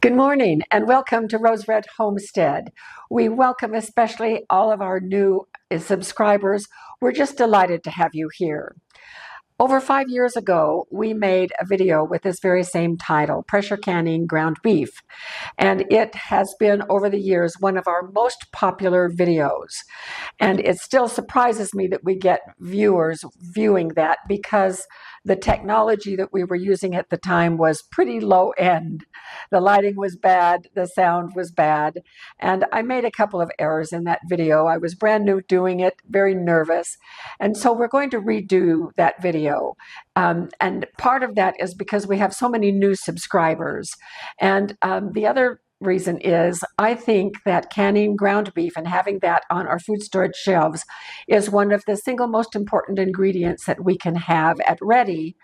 Good morning and welcome to Rose Red Homestead. We welcome especially all of our new subscribers. We're just delighted to have you here. Over 5 years ago, we made a video with this very same title, Pressure Canning Ground Beef. And it has been, over the years, one of our most popular videos. And it still surprises me that we get viewers viewing that because the technology that we were using at the time was pretty low end. The lighting was bad, the sound was bad, and I made a couple of errors in that video. I was brand new doing it, very nervous, and so we're going to redo that video. And part of that is because we have so many new subscribers. And the other reason is I think that canning ground beef and having that on our food storage shelves is one of the single most important ingredients that we can have at ready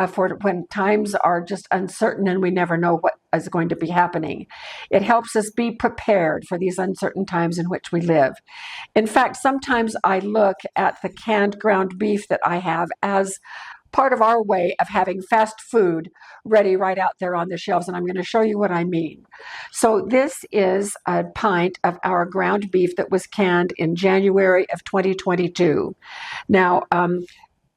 for when times are just uncertain and we never know what is going to be happening. It helps us be prepared for these uncertain times in which we live. In fact, sometimes I look at the canned ground beef that I have as part of our way of having fast food ready right out there on the shelves, and I'm going to show you what I mean. So this is a pint of our ground beef that was canned in January of 2022. Now,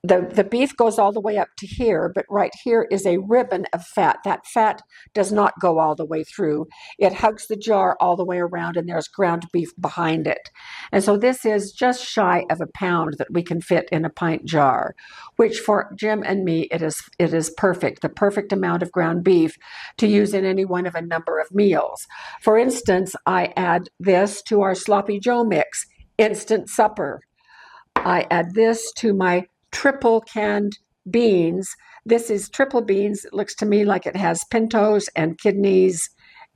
the beef goes all the way up to here, but right here is a ribbon of fat. That fat does not go all the way through. It hugs the jar all the way around, and there's ground beef behind it. And so this is just shy of a pound that we can fit in a pint jar, which for Jim and me, it is perfect, the perfect amount of ground beef to use in any one of a number of meals. For instance, I add this to our Sloppy Joe mix, instant supper. I add this to my triple canned beans. This is triple beans. It looks to me like it has pintos and kidneys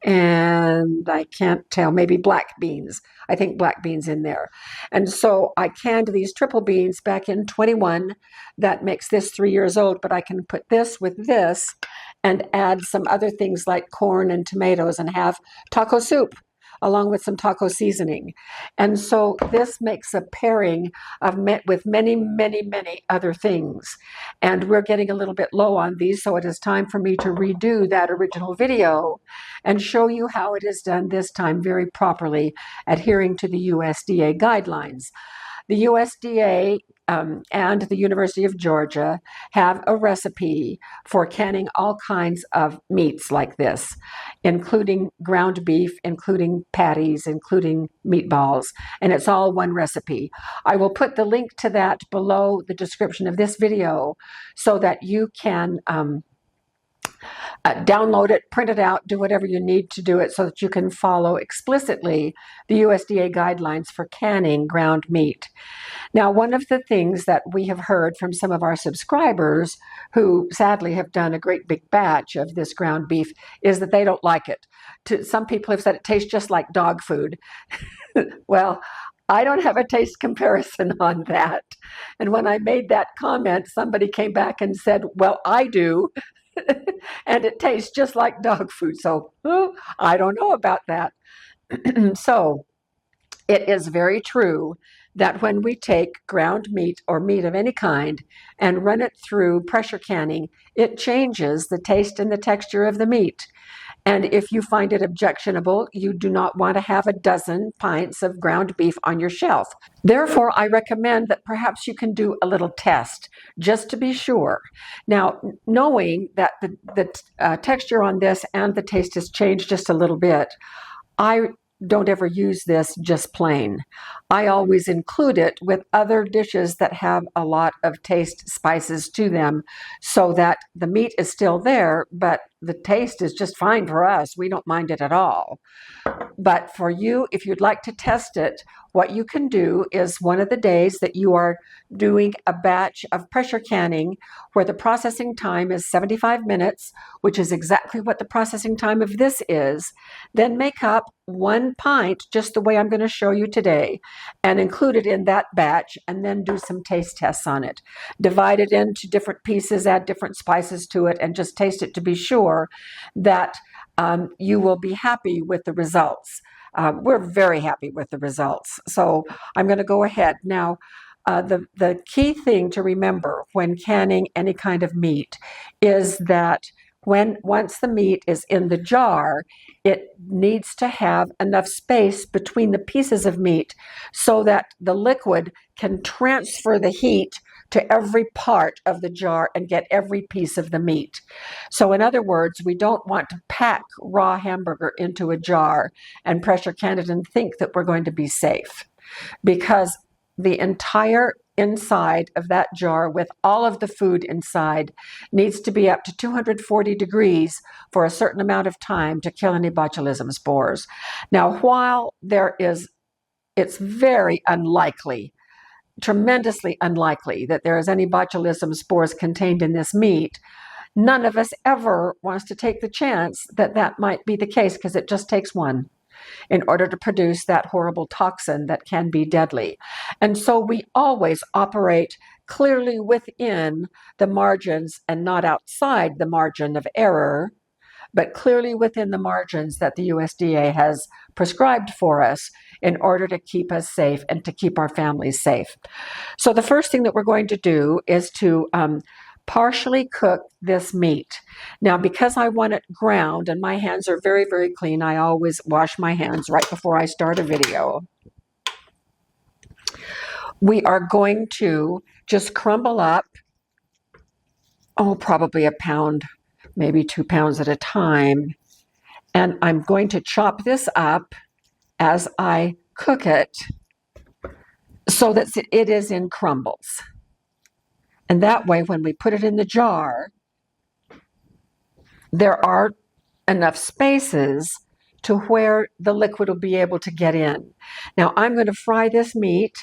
and I can't tell, maybe black beans. I think black beans in there. And so I canned these triple beans back in 21. That makes this 3 years old, but I can put this with this and add some other things like corn and tomatoes and have taco soup along with some taco seasoning. And so this makes a pairing with many, many, many other things. And we're getting a little bit low on these, so it is time for me to redo that original video and show you how it is done this time very properly, adhering to the USDA guidelines. The USDA and the University of Georgia have a recipe for canning all kinds of meats like this, including ground beef, including patties, including meatballs, and it's all one recipe. I will put the link to that below the description of this video so that you can download it, print it out, do whatever you need to do it so that you can follow explicitly the USDA guidelines for canning ground meat. Now, one of the things that we have heard from some of our subscribers who sadly have done a great big batch of this ground beef is that they don't like it. Some people have said it tastes just like dog food. Well, I don't have a taste comparison on that. And when I made that comment, somebody came back and said, well, I do. And it tastes just like dog food. So I don't know about that. So it is very true that when we take ground meat or meat of any kind and run it through pressure canning, it changes the taste and the texture of the meat. And if you find it objectionable, you do not want to have a dozen pints of ground beef on your shelf. Therefore, I recommend that perhaps you can do a little test just to be sure. Now, knowing that the texture on this and the taste has changed just a little bit, I don't ever use this just plain. I always include it with other dishes that have a lot of taste spices to them so that the meat is still there, but the taste is just fine for us. We don't mind it at all. But for you, if you'd like to test it, what you can do is one of the days that you are doing a batch of pressure canning where the processing time is 75 minutes, which is exactly what the processing time of this is, then make up 1 pint just the way I'm going to show you today and include it in that batch and then do some taste tests on it. Divide it into different pieces, add different spices to it, and just taste it to be sure that you will be happy with the results. We're very happy with the results. So I'm going to go ahead. Now, the key thing to remember when canning any kind of meat is that once the meat is in the jar, it needs to have enough space between the pieces of meat so that the liquid can transfer the heat to every part of the jar and get every piece of the meat. So in other words, we don't want to pack raw hamburger into a jar and pressure can it and think that we're going to be safe, because the entire inside of that jar with all of the food inside needs to be up to 240 degrees for a certain amount of time to kill any botulism spores. Now, while it's very unlikely, tremendously unlikely, that there is any botulism spores contained in this meat, none of us ever wants to take the chance that that might be the case, because it just takes one in order to produce that horrible toxin that can be deadly. And so we always operate clearly within the margins and not outside the margin of error, but clearly within the margins that the USDA has prescribed for us in order to keep us safe and to keep our families safe. So the first thing that we're going to do is to partially cook this meat. Now, because I want it ground and my hands are very, very clean, I always wash my hands right before I start a video. We are going to just crumble up, probably a pound, maybe 2 pounds at a time. And I'm going to chop this up as I cook it so that it is in crumbles. And that way, when we put it in the jar, there are enough spaces to where the liquid will be able to get in. Now, I'm going to fry this meat,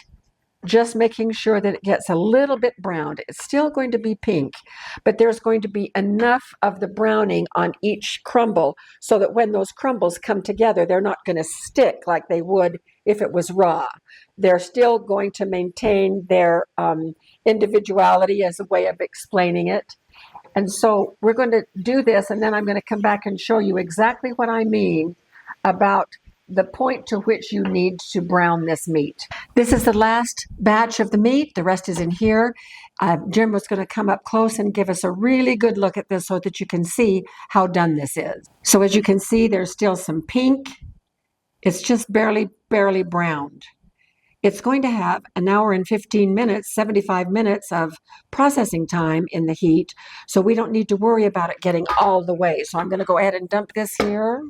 just making sure that it gets a little bit browned. It's still going to be pink, but there's going to be enough of the browning on each crumble so that when those crumbles come together, they're not going to stick like they would if it was raw. They're still going to maintain their individuality as a way of explaining it. And so we're going to do this, and then I'm going to come back and show you exactly what I mean about the point to which you need to brown this meat. This is the last batch of the meat. The rest is in here. Jim was going to come up close and give us a really good look at this so that you can see how done this is. So as you can see, there's still some pink. It's just barely browned. It's going to have an hour and 15 minutes, 75 minutes of processing time in the heat, so we don't need to worry about it getting all the way. So I'm going to go ahead and dump this here.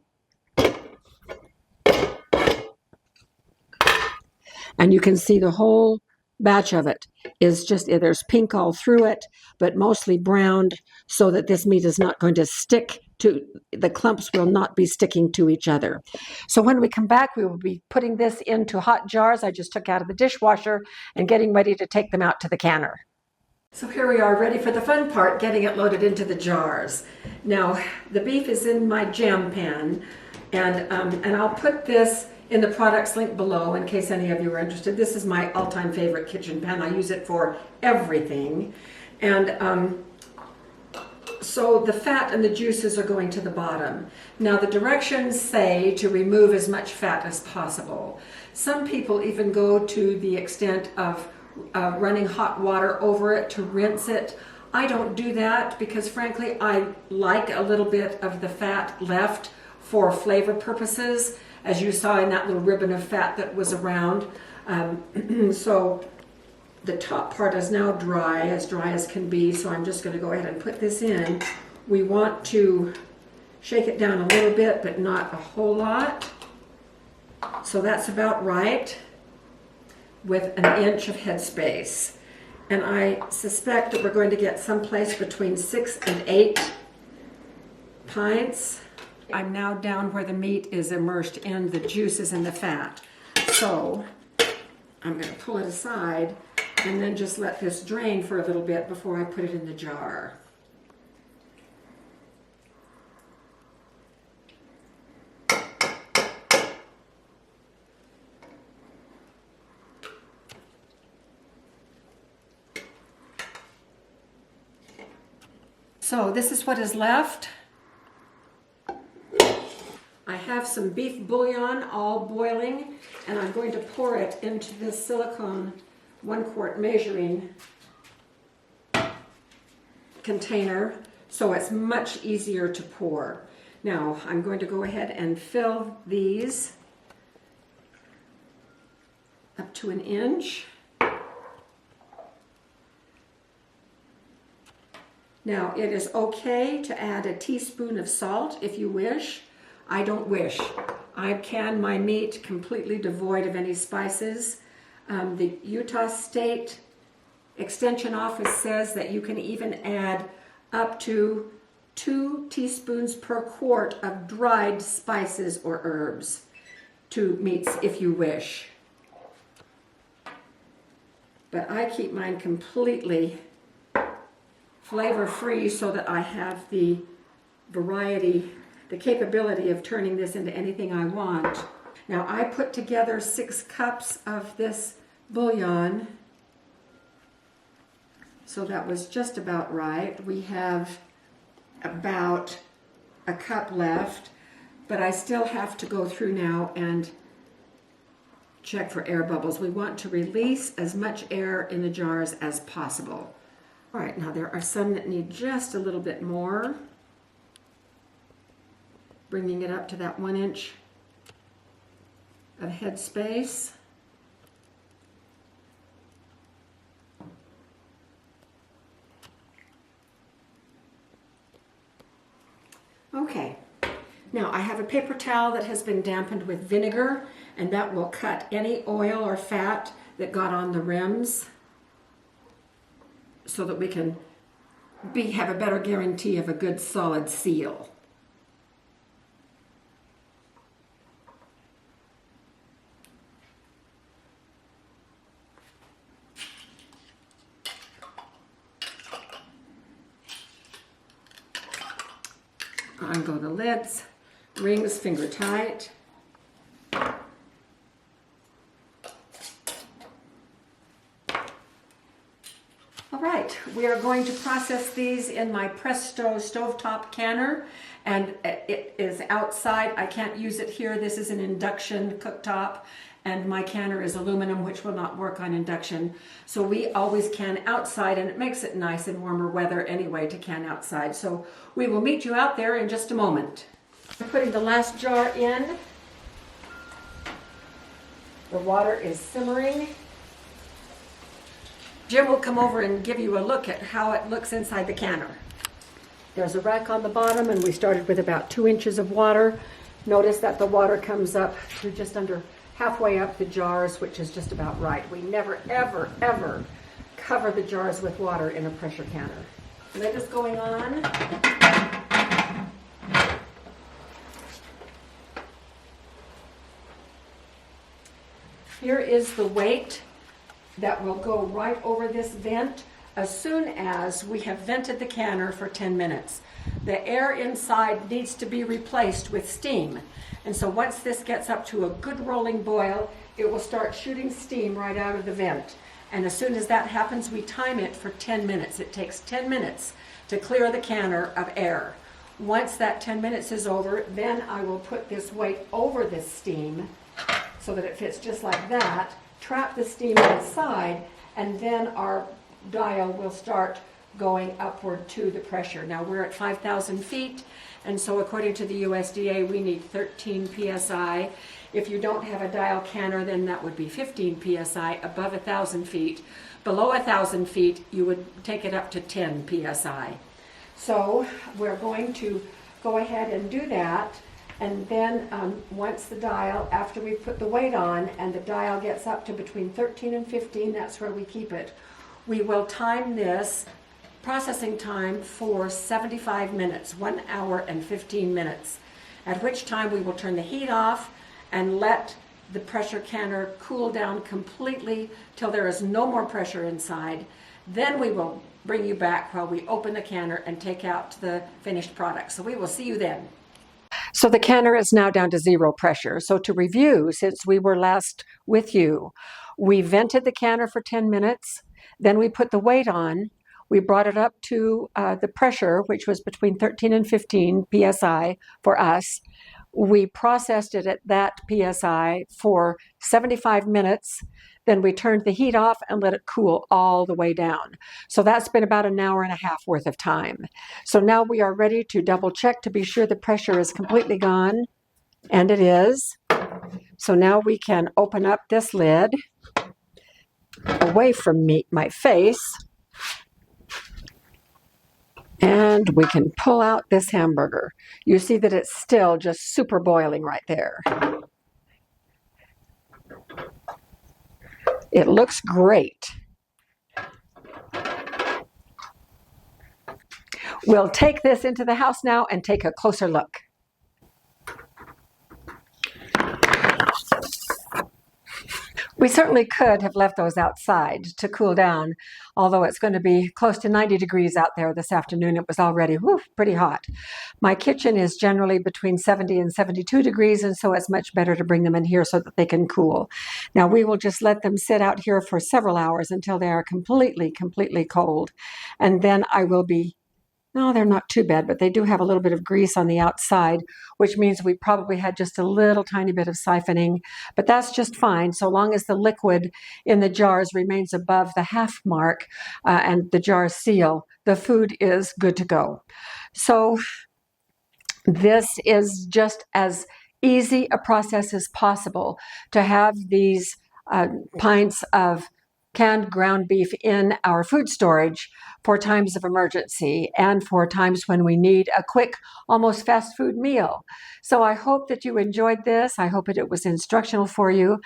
And you can see the whole batch of it is just, there's pink all through it, but mostly browned so that this meat is not going to stick to, the clumps will not be sticking to each other. So when we come back, we will be putting this into hot jars I just took out of the dishwasher and getting ready to take them out to the canner. So here we are, ready for the fun part, getting it loaded into the jars. Now, the beef is in my jam pan, and I'll put this in the products link below in case any of you are interested. This is my all-time favorite kitchen pan. I use it for everything. And so the fat and the juices are going to the bottom. Now the directions say to remove as much fat as possible. Some people even go to the extent of running hot water over it to rinse it. I don't do that because frankly I like a little bit of the fat left for flavor purposes, as you saw in that little ribbon of fat that was around. So the top part is now dry as can be, so I'm just going to go ahead and put this in. We want to shake it down a little bit, but not a whole lot. So that's about right, with an inch of headspace. And I suspect that we're going to get someplace between 6 and 8 pints. I'm now down where the meat is immersed in the juices and the fat. So I'm going to pull it aside and then just let this drain for a little bit before I put it in the jar. So this is what is left. I have some beef bouillon all boiling, and I'm going to pour it into this silicone 1 quart measuring container so it's much easier to pour. Now I'm going to go ahead and fill these up to 1 inch. Now it is okay to add a teaspoon of salt if you wish. I don't wish. I can my meat completely devoid of any spices. The Utah State Extension Office says that you can even add up to 2 teaspoons per quart of dried spices or herbs to meats if you wish. But I keep mine completely flavor-free so that I have the variety, the capability of turning this into anything I want. Now I put together 6 cups of this bouillon, so that was just about right. We have about a cup left, but I still have to go through now and check for air bubbles. We want to release as much air in the jars as possible. All right, now there are some that need just a little bit more. Bringing it up to that 1 inch of head space. Okay, now I have a paper towel that has been dampened with vinegar, and that will cut any oil or fat that got on the rims, so that we can have a better guarantee of a good solid seal. On go the lids, rings finger tight. Alright, we are going to process these in my Presto stovetop canner, and it is outside. I can't use it here. This is an induction cooktop, and my canner is aluminum, which will not work on induction. So we always can outside, and it makes it nice in warmer weather anyway to can outside. So we will meet you out there in just a moment. I'm putting the last jar in. The water is simmering. Jim will come over and give you a look at how it looks inside the canner. There's a rack on the bottom, and we started with about 2 inches of water. Notice that the water comes up to just under halfway up the jars, which is just about right. We never, ever, ever cover the jars with water in a pressure canner. Lid is going on. Here is the weight that will go right over this vent as soon as we have vented the canner for 10 minutes. The air inside needs to be replaced with steam. And so once this gets up to a good rolling boil, it will start shooting steam right out of the vent. And as soon as that happens, we time it for 10 minutes. It takes 10 minutes to clear the canner of air. Once that 10 minutes is over, then I will put this weight over this steam so that it fits just like that, trap the steam inside, and then our dial will start going upward to the pressure. Now we're at 5,000 feet, and so according to the USDA, we need 13 PSI. If you don't have a dial canner, then that would be 15 PSI above 1,000 feet. Below 1,000 feet, you would take it up to 10 PSI. So we're going to go ahead and do that. And then once the dial, after we put the weight on and the dial gets up to between 13 and 15, that's where we keep it. We will time this processing time for 75 minutes, 1 hour and 15 minutes, at which time we will turn the heat off and let the pressure canner cool down completely till there is no more pressure inside. Then we will bring you back while we open the canner and take out the finished product. So we will see you then. So the canner is now down to 0 pressure. So to review, since we were last with you, we vented the canner for 10 minutes, then we put the weight on, we brought it up to the pressure, which was between 13 and 15 PSI for us. We processed it at that PSI for 75 minutes. Then we turned the heat off and let it cool all the way down. So that's been about an hour and a half worth of time. So now we are ready to double check to be sure the pressure is completely gone. And it is. So now we can open up this lid away from my face. And we can pull out this hamburger. You see that it's still just super boiling right there. It looks great. We'll take this into the house now and take a closer look. We certainly could have left those outside to cool down, although it's going to be close to 90 degrees out there this afternoon. It was already pretty hot. My kitchen is generally between 70 and 72 degrees, and so it's much better to bring them in here so that they can cool. Now we will just let them sit out here for several hours until they are completely cold. And then I will be no, they're not too bad, but they do have a little bit of grease on the outside, which means we probably had just a little tiny bit of siphoning, but that's just fine so long as the liquid in the jars remains above the half mark and the jars seal. The food is good to go. So this is just as easy a process as possible to have these pints of canned ground beef in our food storage for times of emergency and for times when we need a quick, almost fast food meal. So I hope that you enjoyed this. I hope that it was instructional for you.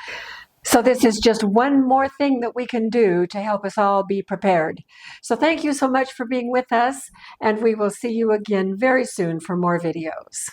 So this is just one more thing that we can do to help us all be prepared. So thank you so much for being with us, and we will see you again very soon for more videos.